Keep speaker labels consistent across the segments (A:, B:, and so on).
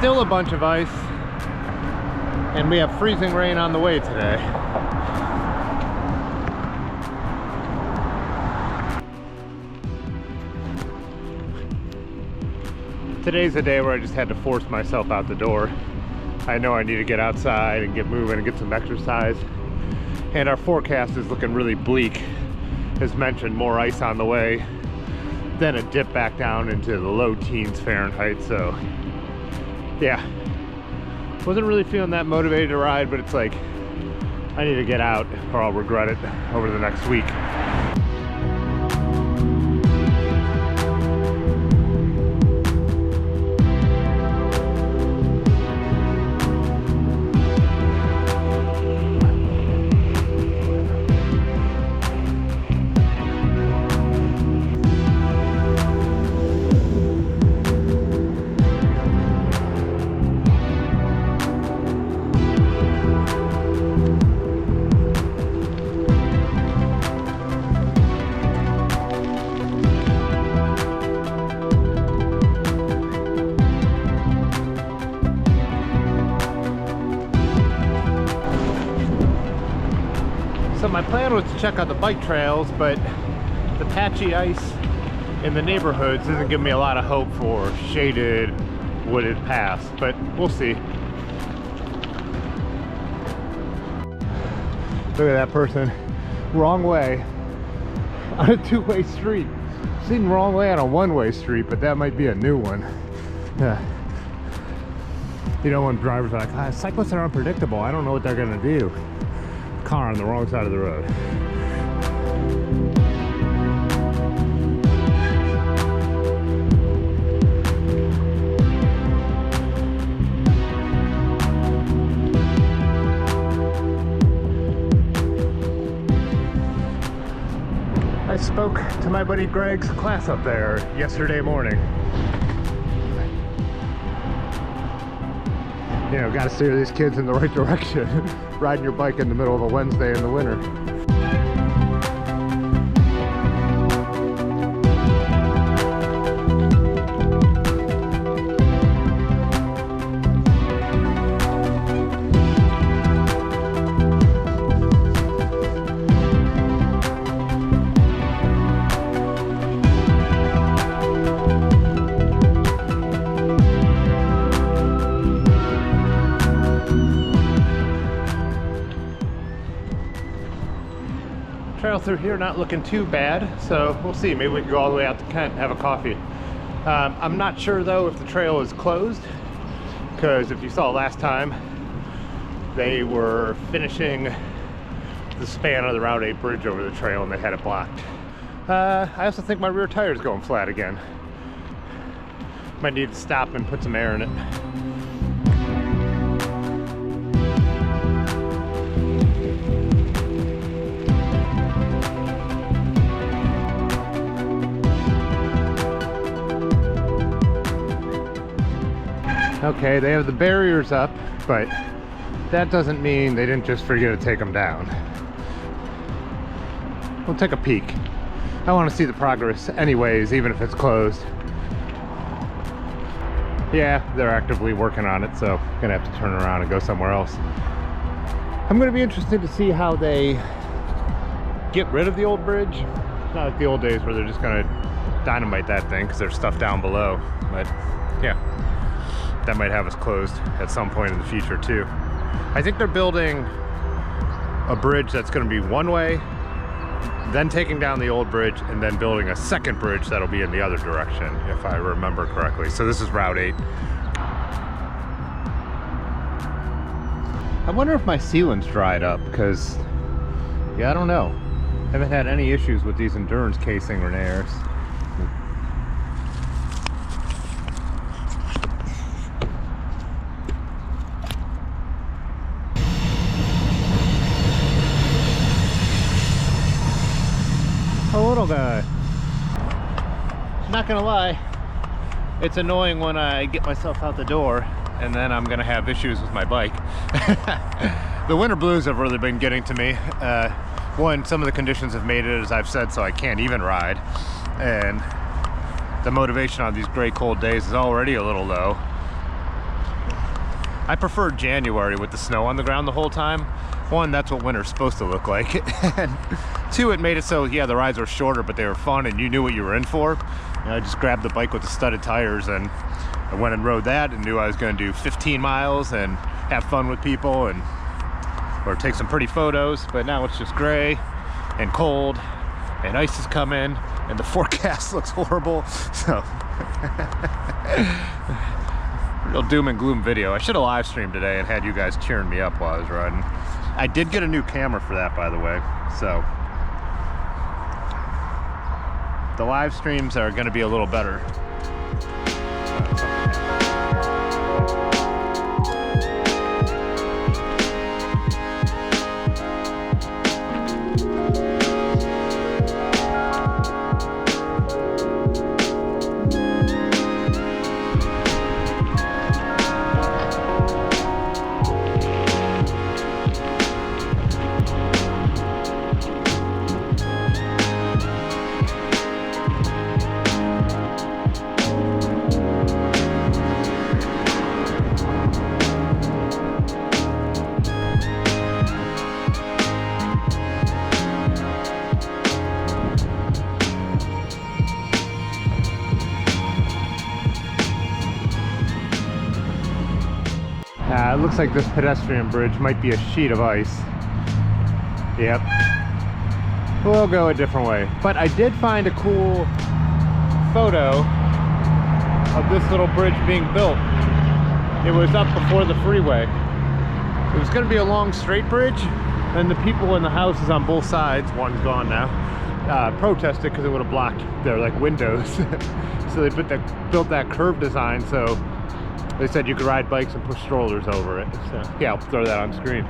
A: Still a bunch of ice, and we have freezing rain on the way today. Today's a day where I just had to force myself out the door. I know I need to get outside and get moving and get some exercise. And our forecast is looking really bleak. As mentioned, more ice on the way, then a dip back down into the low teens Fahrenheit. So yeah, wasn't really feeling that motivated to ride, but it's like I need to get out or I'll regret it over the next week. So my plan was to check out the bike trails, but the patchy ice in the neighborhoods isn't giving me a lot of hope for shaded, wooded paths, but we'll see. Look at that person, wrong way on a two-way street. Seen wrong way on a one-way street, but that might be a new one. Yeah. You know, when drivers are like, cyclists are unpredictable, I don't know what they're gonna do. Car on the wrong side of the road. I spoke to my buddy Greg's class up there yesterday morning. You know, gotta steer these kids in the right direction. Riding your bike in the middle of a Wednesday in the winter. Trail through here not looking too bad, so we'll see. Maybe we can go all the way out to Kent and have a coffee. I'm not sure though if the trail is closed, because if you saw last time, they were finishing the span of the Route 8 bridge over the trail and they had it blocked. I also think my rear tire is going flat again. Might need to stop and put some air in it. Okay, they have the barriers up, but that doesn't mean they didn't just forget to take them down. We'll take a peek. I want to see the progress anyways, even if it's closed. Yeah, they're actively working on it, so I'm gonna have to turn around and go somewhere else. I'm gonna be interested to see how they get rid of the old bridge. It's not like the old days where they're just gonna dynamite that thing because there's stuff down below, but yeah. That might have us closed at some point in the future too. I think they're building a bridge that's going to be one way, then taking down the old bridge, and then building a second bridge that'll be in the other direction, if I remember correctly. So this is Route 8. I wonder if my sealant's dried up, because, yeah, I don't know. I haven't had any issues with these endurance casing Renaires. A little guy. Not gonna lie, it's annoying when I get myself out the door and then I'm gonna have issues with my bike. The winter blues have really been getting to me. One, some of the conditions have made it, as I've said, so I can't even ride, and the motivation on these gray cold days is already a little low. I prefer January with the snow on the ground the whole time. One, that's what winter's supposed to look like. And two, it made it so, yeah, the rides were shorter, but they were fun and you knew what you were in for. And I just grabbed the bike with the studded tires and I went and rode that and knew I was going to do 15 miles and have fun with people and or take some pretty photos. But now it's just gray and cold and ice is coming and the forecast looks horrible. So real doom and gloom video. I should have live streamed today and had you guys cheering me up while I was riding. I did get a new camera for that, by the way. So the live streams are going to be a little better. It looks like this pedestrian bridge might be a sheet of ice. Yep. We'll go a different way. But I did find a cool photo of this little bridge being built. It was up before the freeway. It was going to be a long straight bridge, and the people in the houses on both sides, one's gone now, protested because it would have blocked their windows. So they built that curved design so they said you could ride bikes and push strollers over it. So yeah, I'll throw that on screen.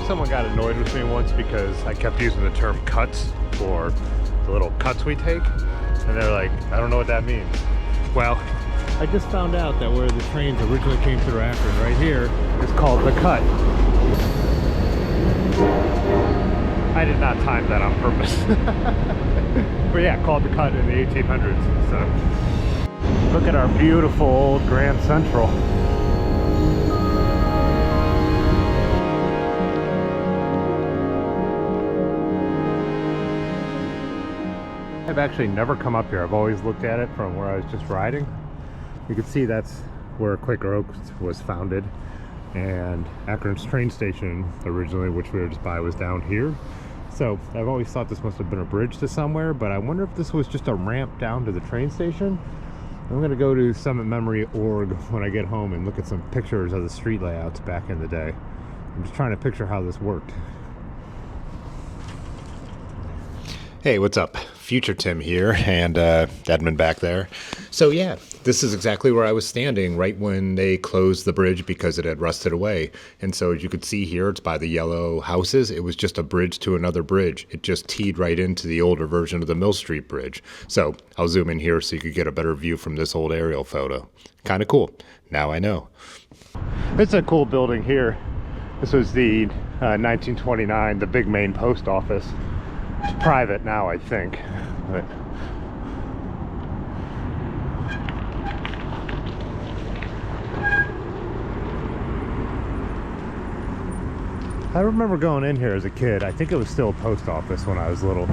A: Someone got annoyed with me once because I kept using the term cuts for the little cuts we take, and they're like, I don't know what that means. Well, I just found out that where the trains originally came through Akron, right here, is called the cut. I did not time that on purpose. But yeah, called the cut in the 1800s. So look at our beautiful old Grand Central. I've actually never come up here. I've always looked at it from where I was just riding. You can see that's where Quaker Oaks was founded, and Akron's train station originally, which we were just by, was down here. So I've always thought this must have been a bridge to somewhere, but I wonder if this was just a ramp down to the train station. I'm gonna go to summitmemory.org when I get home and look at some pictures of the street layouts back in the day. I'm just trying to picture how this worked. Hey, what's up? Future Tim here, and Edmund back there. So yeah, this is exactly where I was standing right when they closed the bridge because it had rusted away. And so as you could see here, it's by the yellow houses. It was just a bridge to another bridge. It just teed right into the older version of the Mill Street Bridge. So I'll zoom in here so you could get a better view from this old aerial photo. Kind of cool. Now I know. It's a cool building here. This was the 1929, the big main post office. It's private now, I think. But I remember going in here as a kid. I think it was still a post office when I was little.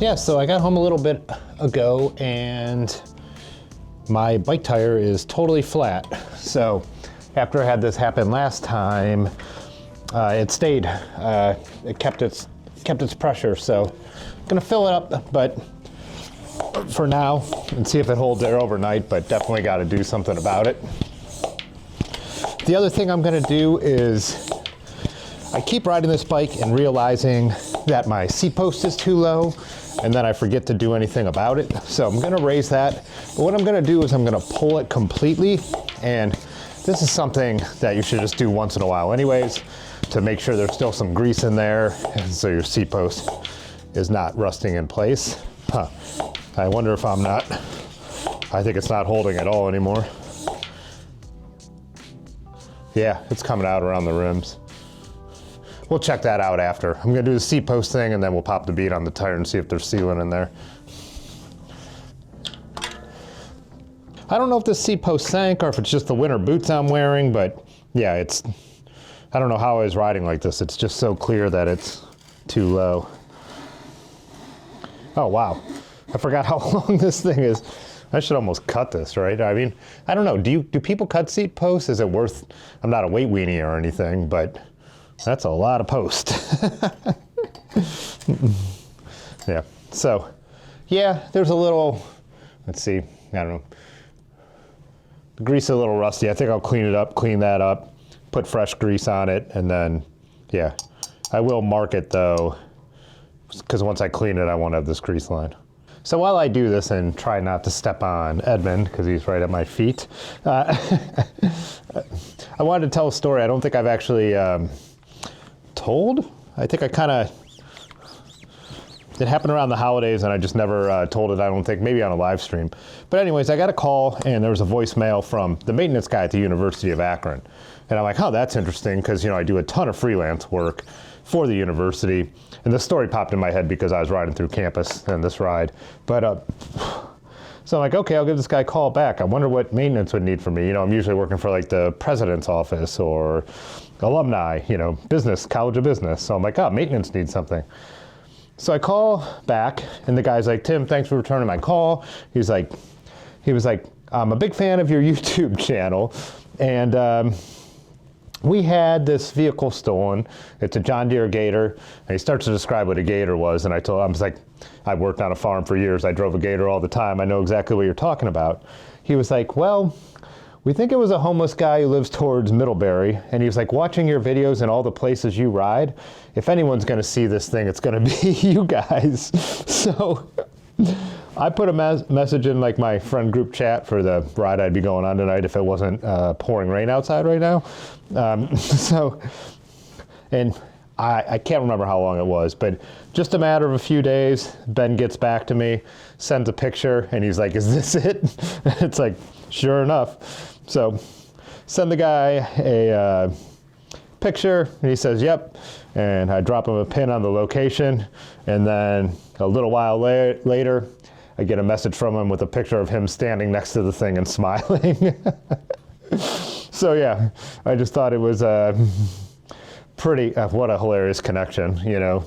A: Yeah, so I got home a little bit ago and my bike tire is totally flat. So after I had this happen last time, it stayed. It kept its pressure. So I'm gonna fill it up, but for now, and see if it holds there overnight. But definitely got to do something about it. The other thing I'm gonna do is I keep riding this bike and realizing that my seat post is too low, and then I forget to do anything about it. So I'm gonna raise that. But what I'm gonna do is I'm gonna pull it completely, and this is something that you should just do once in a while anyways, to make sure there's still some grease in there, and so your seat post is not rusting in place. I wonder if I'm not, I think it's not holding at all anymore. Yeah, it's coming out around the rims. We'll check that out after. I'm gonna do the seat post thing, and then we'll pop the bead on the tire and see if there's sealant in there. I don't know if this seat post sank or if it's just the winter boots I'm wearing, but yeah, I don't know how I was riding like this. It's just so clear that it's too low. Oh wow, I forgot how long this thing is. I should almost cut this, right? I mean, I don't know, do people cut seat posts? Is it worth, I'm not a weight weenie or anything, but that's a lot of post. Yeah, so yeah, there's a little, let's see, I don't know. The grease is a little rusty. I think I'll clean it up, clean that up, put fresh grease on it, and then, yeah. I will mark it though, because once I clean it, I won't have this grease line. So while I do this and try not to step on Edmund, because he's right at my feet, I wanted to tell a story I don't think I've actually told. I think I kind of, it happened around the holidays and I just never told it, I don't think, maybe on a live stream. But anyways, I got a call and there was a voicemail from the maintenance guy at the University of Akron. And I'm like, oh, that's interesting, because, you know, I do a ton of freelance work for the university. And this story popped in my head because I was riding through campus in this ride. But so I'm like, okay, I'll give this guy a call back. I wonder what maintenance would need from me. You know, I'm usually working for like the president's office or alumni, you know, business, college of business. So I'm like, oh, maintenance needs something. So I call back and the guy's like, Tim, thanks for returning my call. He was like, I'm a big fan of your YouTube channel. And we had this vehicle stolen. It's a John Deere Gator. And he starts to describe what a Gator was. And I was like, I worked on a farm for years. I drove a Gator all the time. I know exactly what you're talking about. He was like, well, we think it was a homeless guy who lives towards Middlebury. And he was like, watching your videos and all the places you ride, if anyone's gonna see this thing, it's gonna be you guys. So I put a message in like my friend group chat for the ride I'd be going on tonight if it wasn't pouring rain outside right now. And I can't remember how long it was, but just a matter of a few days, Ben gets back to me, sends a picture, and he's like, is this it? It's like, sure enough. So send the guy a picture, and he says, yep. And I drop him a pin on the location, and then a little while later, I get a message from him with a picture of him standing next to the thing and smiling. So yeah, I just thought it was pretty, what a hilarious connection, you know.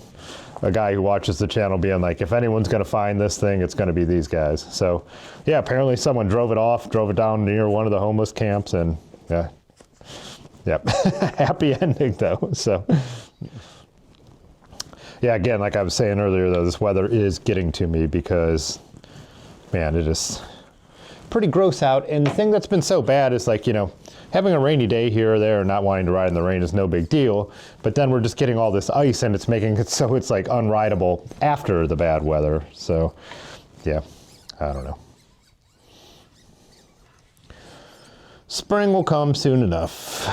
A: A guy who watches the channel being like, if anyone's gonna find this thing, it's gonna be these guys. So yeah, apparently someone drove it down near one of the homeless camps, and yeah, yep. Happy ending though, so. Yeah, again, like I was saying earlier though, this weather is getting to me because, man, it is pretty gross out. And the thing that's been so bad is like, you know, having a rainy day here or there and not wanting to ride in the rain is no big deal. But then we're just getting all this ice and it's making it so it's like unrideable after the bad weather. So yeah, I don't know. Spring will come soon enough.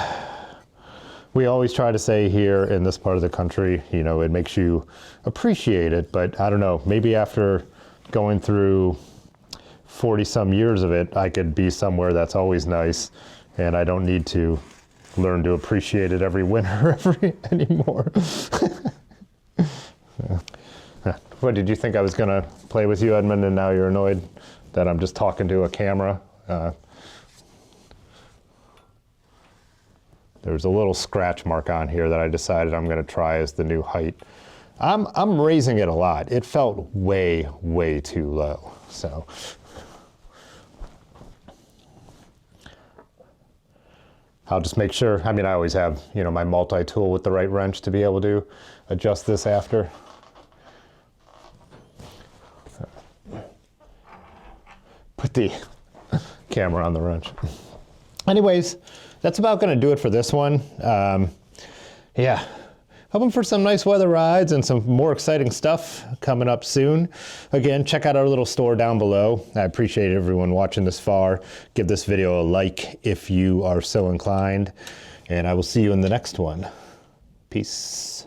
A: We always try to say here in this part of the country, you know, it makes you appreciate it, but I don't know, maybe after going through 40 some years of it, I could be somewhere that's always nice and I don't need to learn to appreciate it every winter anymore. What, did you think I was gonna play with you, Edmund, and now you're annoyed that I'm just talking to a camera? There's a little scratch mark on here that I decided I'm gonna try as the new height. I'm raising it a lot. It felt way, way too low, so. I'll just make sure, I mean, I always have, you know, my multi-tool with the right wrench to be able to adjust this after. Put the camera on the wrench. Anyways, that's about gonna do it for this one. Yeah, hoping for some nice weather rides and some more exciting stuff coming up soon. Again, check out our little store down below. I appreciate everyone watching this far. Give this video a like if you are so inclined, and I will see you in the next one. Peace.